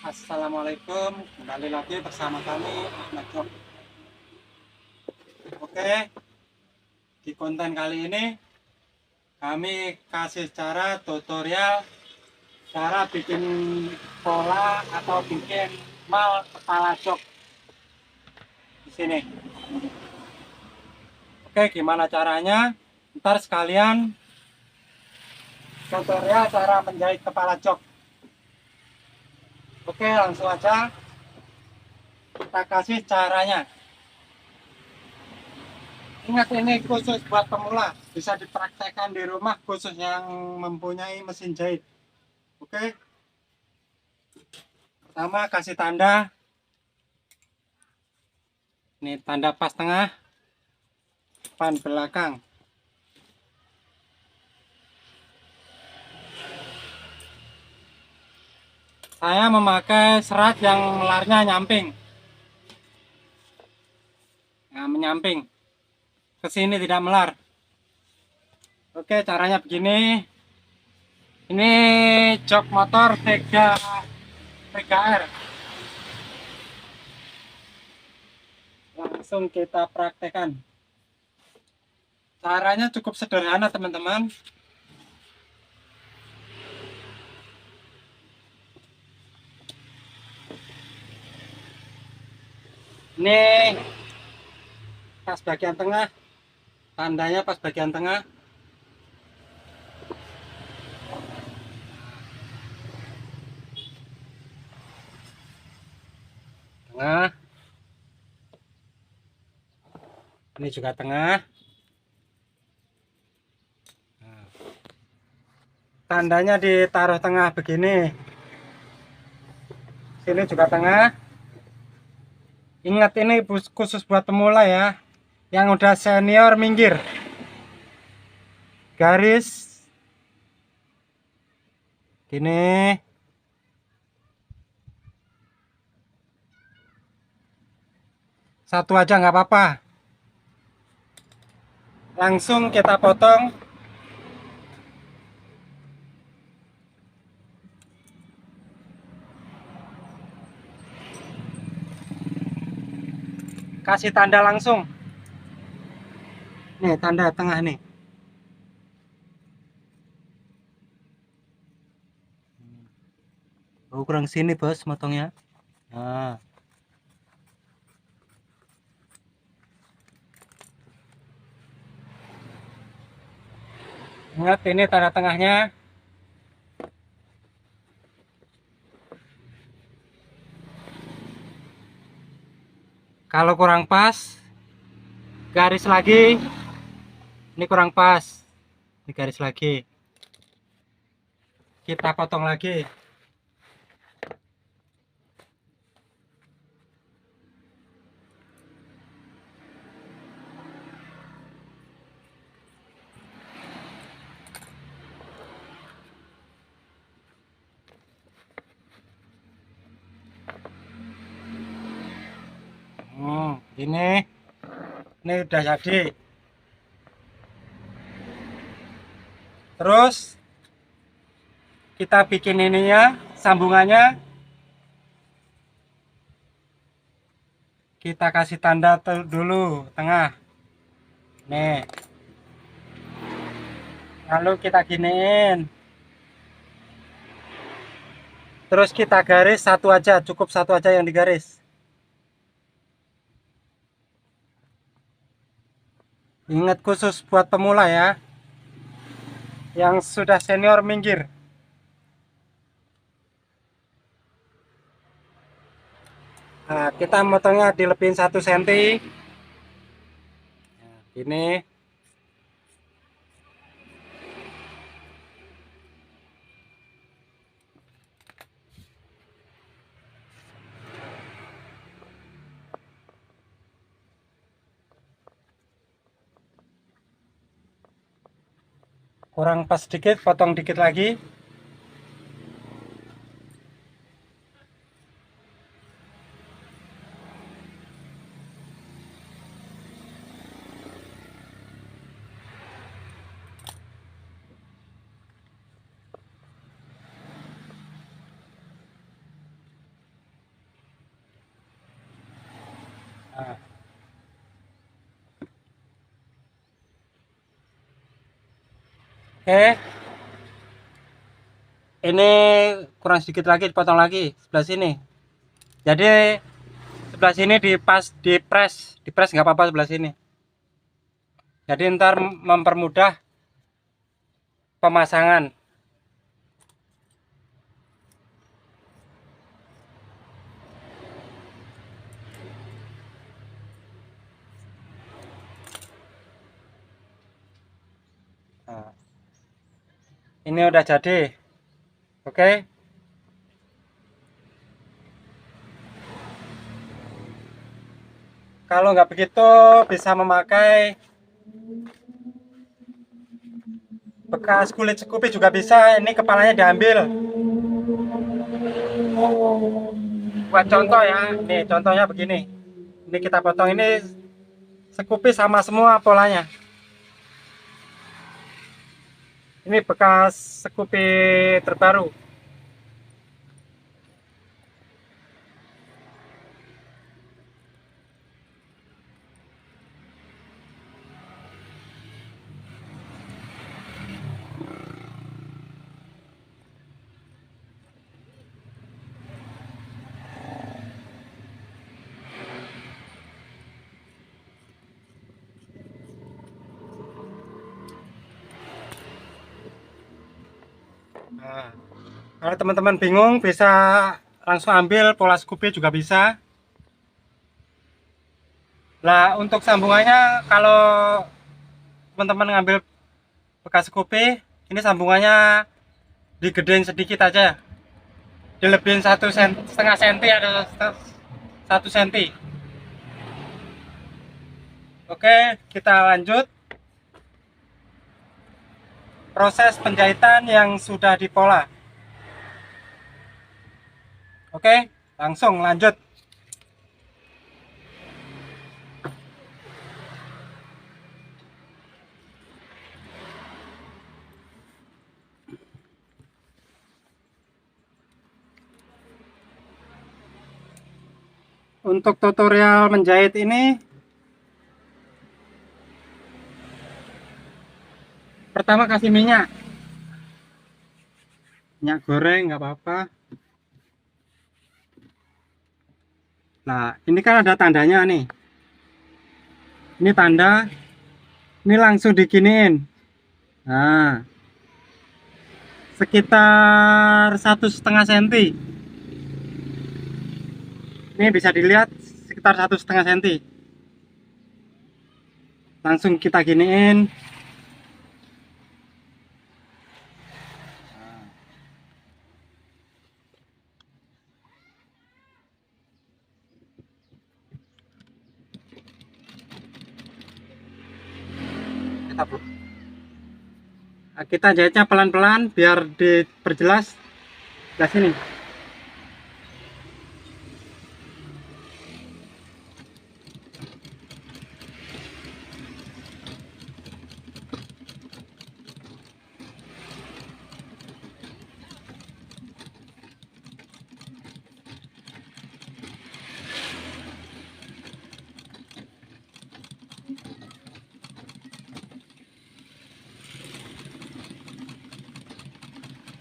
Assalamualaikum, kembali lagi bersama kami Ahmad Job. Oke, di konten kali ini kami kasih cara tutorial cara bikin pola atau bikin mal kepala jok di sini. Oke, gimana caranya? Ntar sekalian tutorial cara menjahit kepala jok. Oke, langsung aja kita kasih caranya. Ingat, ini khusus buat pemula, bisa dipraktekkan di rumah, khusus yang mempunyai mesin jahit. Oke, pertama kasih tanda. Ini tanda pas tengah, depan belakang. Saya memakai serat yang melarnya nyamping. Nah, menyamping ke sini, tidak melar. Oke, caranya begini. Ini jok motor 3R. Langsung kita praktekkan. Caranya cukup sederhana, teman-teman. Ini pas bagian tengah, tandanya pas bagian tengah. Tengah. Ini juga tengah. Tandanya ditaruh tengah begini. Sini juga tengah. Ingat, ini khusus buat pemula ya. Yang udah senior minggir. Garis gini. Satu aja nggak apa-apa. Langsung kita potong. Kasih tanda langsung. Nih, tanda tengah nih. Oh, kurang sini bos motongnya. Nah. Ingat, ini tanda tengahnya. Kalau kurang pas, garis lagi. Ini kurang pas. Ini garis lagi. Kita potong lagi. Ini udah jadi. Terus kita bikin ininya, sambungannya. Kita kasih tanda dulu tengah. Nih. Lalu kita giniin. Terus kita garis satu aja, cukup satu aja yang digaris. Ingat, khusus buat pemula ya. Yang sudah senior minggir. Nah, kita motongnya dilebihin 1 cm. Nah, ini. Kurang pas sedikit, potong dikit lagi. Nah, oke, ini kurang sedikit lagi, dipotong lagi sebelah sini. Jadi sebelah sini dipres nggak apa-apa sebelah sini. Jadi ntar mempermudah pemasangan. Nah, ini udah jadi, oke. Kalau nggak begitu bisa memakai bekas kulit Scoopy juga bisa. Ini kepalanya diambil. Buat contoh ya, nih contohnya begini. Ini kita potong, ini Scoopy sama semua polanya. Ini bekas Scoopy terbaru. Nah, kalau teman-teman bingung bisa langsung ambil pola Scoopy juga bisa. Nah, untuk sambungannya kalau teman-teman ngambil bekas Scoopy, ini sambungannya digedein sedikit aja, dilebihin 1,5 senti atau 1 senti. Oke, kita lanjut proses penjahitan yang sudah dipola. Oke, langsung lanjut. Untuk tutorial menjahit ini, pertama kasih minyak goreng, nggak apa-apa. Nah, ini kan ada tandanya nih. Ini tanda, ini langsung diginiin. Nah, sekitar 1,5 senti. Ini bisa dilihat sekitar 1,5 senti. Langsung kita giniin. Kita jahitnya pelan-pelan biar diperjelas. Di sini.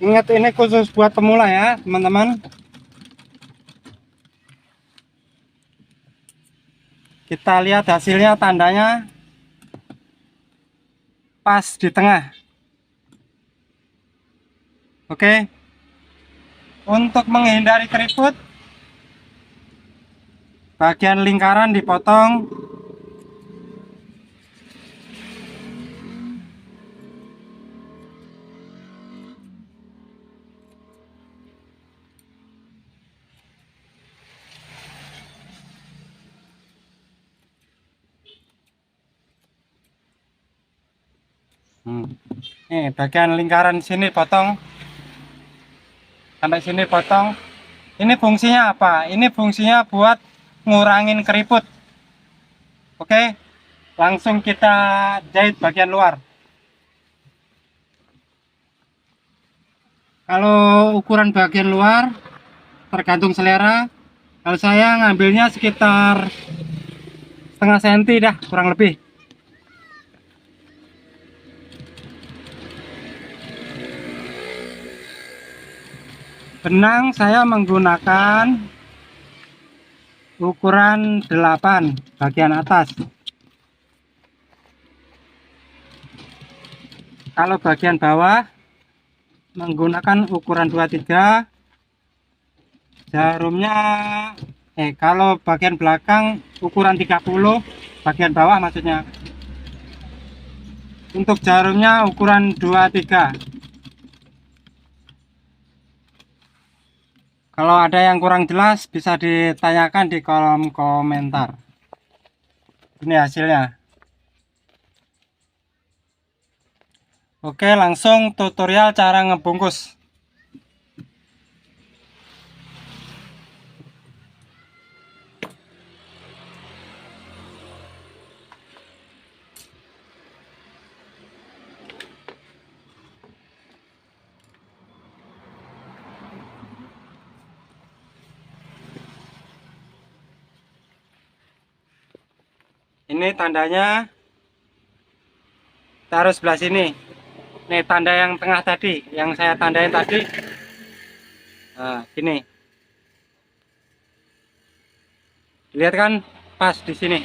Ingat, ini khusus buat pemula ya, teman-teman. Kita lihat hasilnya, tandanya pas di tengah. Oke. Untuk menghindari keriput, bagian lingkaran dipotong. Nih, bagian lingkaran sini potong, sampai sini potong. Ini fungsinya apa? Ini fungsinya buat ngurangin keriput. Oke, langsung kita jahit bagian luar. Kalau ukuran bagian luar tergantung selera. Kalau saya ngambilnya sekitar setengah senti dah kurang lebih. Benang saya menggunakan ukuran 8 bagian atas. Kalau bagian bawah menggunakan ukuran 23. Jarumnya kalau bagian belakang ukuran 30, bagian bawah maksudnya. Untuk jarumnya ukuran 23. Kalau ada yang kurang jelas bisa ditanyakan di kolom komentar. Ini hasilnya. Oke, langsung tutorial cara ngebungkus. Ini tandanya taruh sebelah sini. Nih tanda yang tengah tadi, yang saya tandain tadi. Nah, gini. Lihat kan pas di sini.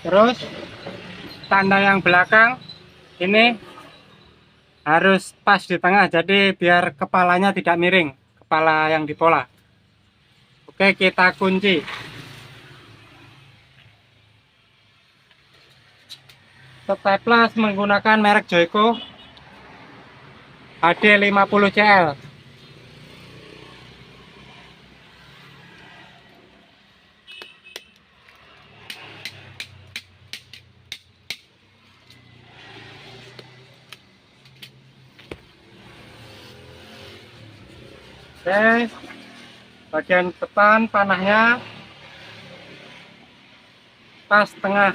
Terus tanda yang belakang ini harus pas di tengah, jadi biar kepalanya tidak miring, kepala yang di pola. Oke, kita kunci. Staples menggunakan merek Joico HD 50 CL. Oke, bagian depan panahnya pas tengah.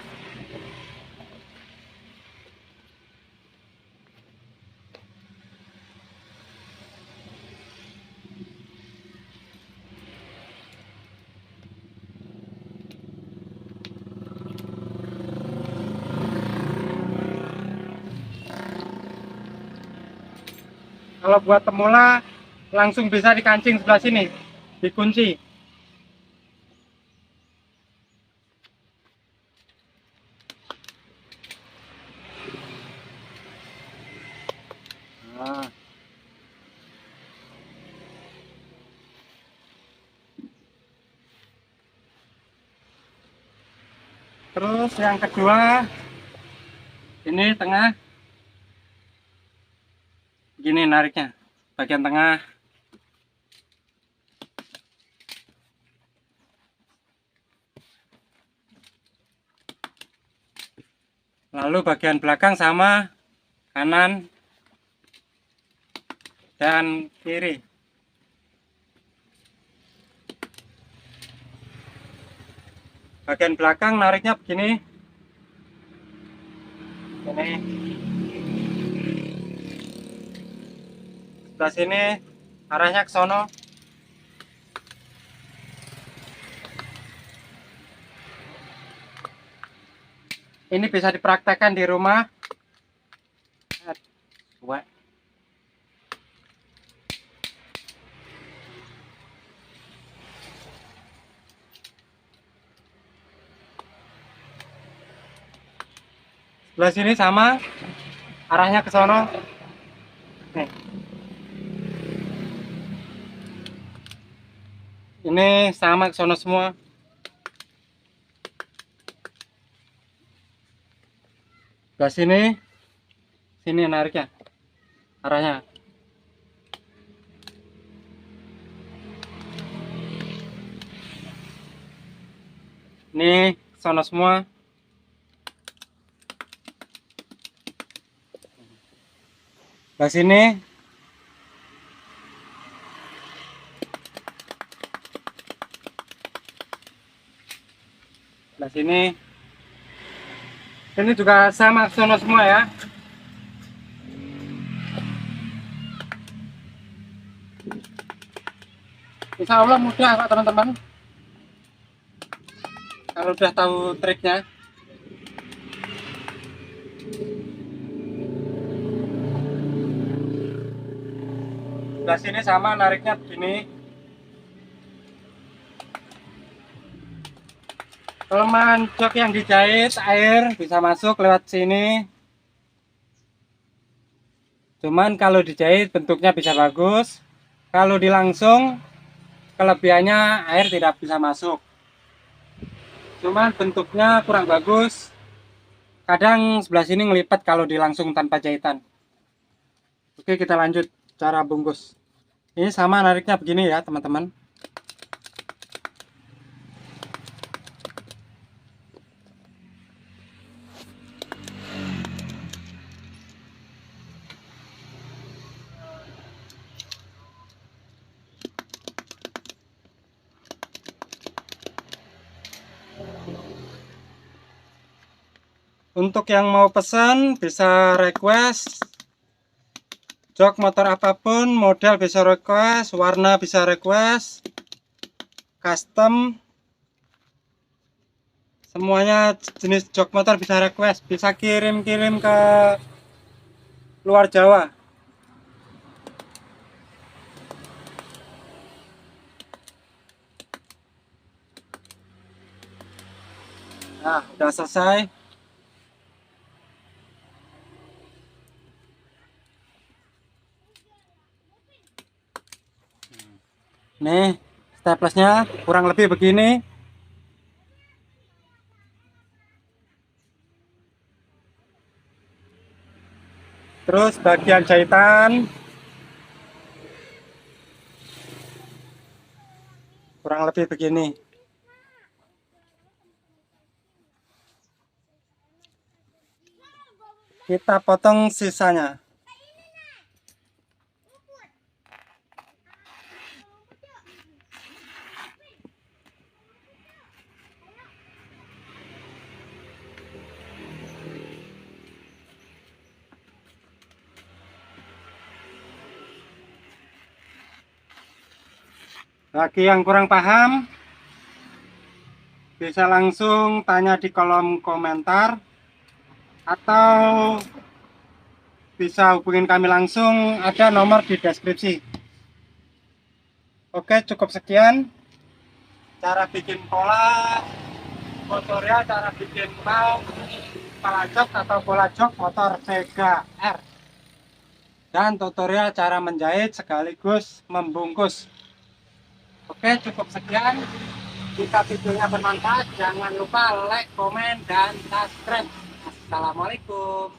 Kalau buat pemula langsung bisa dikancing sebelah sini, dikunci. Nah. Terus yang kedua, ini tengah, gini nariknya, bagian tengah. Lalu bagian belakang sama, kanan dan kiri. Bagian belakang nariknya begini. Ini. Sebelah sini arahnya ke sono. Ini bisa dipraktekkan di rumah. Sebelah sini sama, arahnya ke sono. Nih. Ini sama ke sono semua. Sebelah sini nariknya, arahnya. Ini sono semua. Sebelah sini. Sebelah sini. Ini juga sama sono semua ya. Insya Allah mudah kok teman-teman, kalau udah tahu triknya. Sebelah sini sama, nariknya begini. Kelemahan jok yang dijahit, air bisa masuk lewat sini. Cuman kalau dijahit bentuknya bisa bagus. Kalau dilangsung, kelebihannya air tidak bisa masuk. Cuman bentuknya kurang bagus. Kadang sebelah sini ngelipat kalau dilangsung tanpa jahitan. Oke, kita lanjut cara bungkus. Ini sama nariknya begini ya teman-teman. Untuk yang mau pesan bisa request jok motor apapun, model bisa request, warna bisa request, custom, semuanya jenis jok motor bisa request. Bisa kirim-kirim ke luar Jawa. Nah, udah selesai. Nih, staplesnya kurang lebih begini. Terus bagian jahitan kurang lebih begini. Kita potong sisanya. Bagi yang kurang paham, bisa langsung tanya di kolom komentar atau bisa hubungin kami langsung, ada nomor di deskripsi. Oke, cukup sekian cara bikin pola tutorial, cara bikin mau kepala jok atau bola jok motor Vega R, dan tutorial cara menjahit sekaligus membungkus. Oke, cukup sekian. Jika videonya bermanfaat, jangan lupa like, komen, dan subscribe. Assalamualaikum.